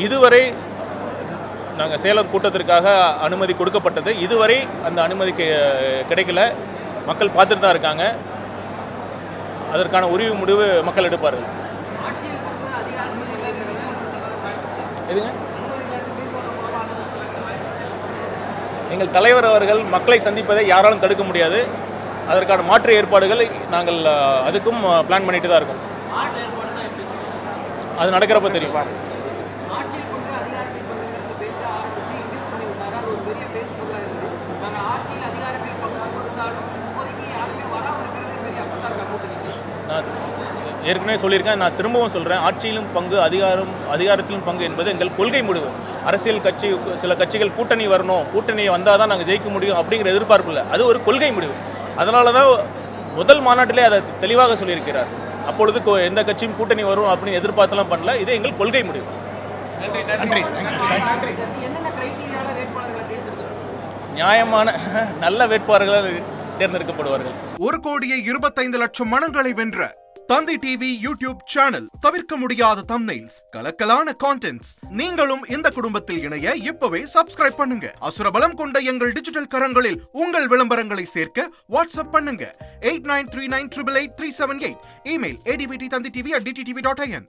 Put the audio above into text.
இதுவரை நாங்கள் சேலம் கூட்டத்திற்காக அனுமதி கொடுக்கப்பட்டது. இதுவரை அந்த அனுமதி கிடைக்கல. மக்கள் பார்த்துட்டு தான் இருக்காங்க. அதற்கான உரிமை முடிவு மக்கள் எடுப்பார்கள். எதுங்க? எங்கள் தலைவர் அவர்கள் மக்களை சந்திப்பதை யாராலும் தடுக்க முடியாது. அதற்கான மாற்று ஏற்பாடுகள் நாங்கள் அதுக்கும் பிளான் பண்ணிட்டு தான் இருக்கோம். அது நடக்கிறப்ப தெரியும். நான் ஏற்கனவே சொல்லியிருக்கேன், நான் திரும்பவும் சொல்கிறேன், ஆட்சியிலும் பங்கு அதிகாரத்திலும் பங்கு என்பது எங்கள் கொள்கை முடிவு. அரசியல் கட்சி சில கட்சிகள் கூட்டணி வரணும், கூட்டணி வந்தால் தான் நாங்கள் ஜெயிக்க முடியும் அப்படிங்கிற எதிர்பார்ப்பு இல்லை. அது ஒரு கொள்கை முடிவு. அதனால தான் முதல் மாநாட்டிலே அதை தெளிவாக சொல்லியிருக்கிறார். அப்பொழுது எந்த கட்சியும் கூட்டணி வரும் அப்படின்னு எதிர்பார்த்தெல்லாம் பண்ணல. இது எங்கள் கொள்கை முடிவு. நியாயமான நல்ல வேட்பாளர்கள் தேர்ந்தெடுக்கப்படுவார்கள். 1,25,00,000 மனங்களை வென்ற தந்தி டிவி யூடியூப் சேனல். தவிர்க்க முடியாத தம்ப்நெயில்ஸ், கலக்கலான கான்டென்ட்ஸ். நீங்களும் இந்த குடும்பத்தில் இணைய இப்பவே சப்ஸ்கிரைப் பண்ணுங்க. அசுரபலம் கொண்ட எங்கள் டிஜிட்டல் கரங்களில் உங்கள் விளம்பரங்களை சேர்க்க வாட்ஸ்அப் பண்ணுங்க. 8939888378. Email advttanditv@dttv.in.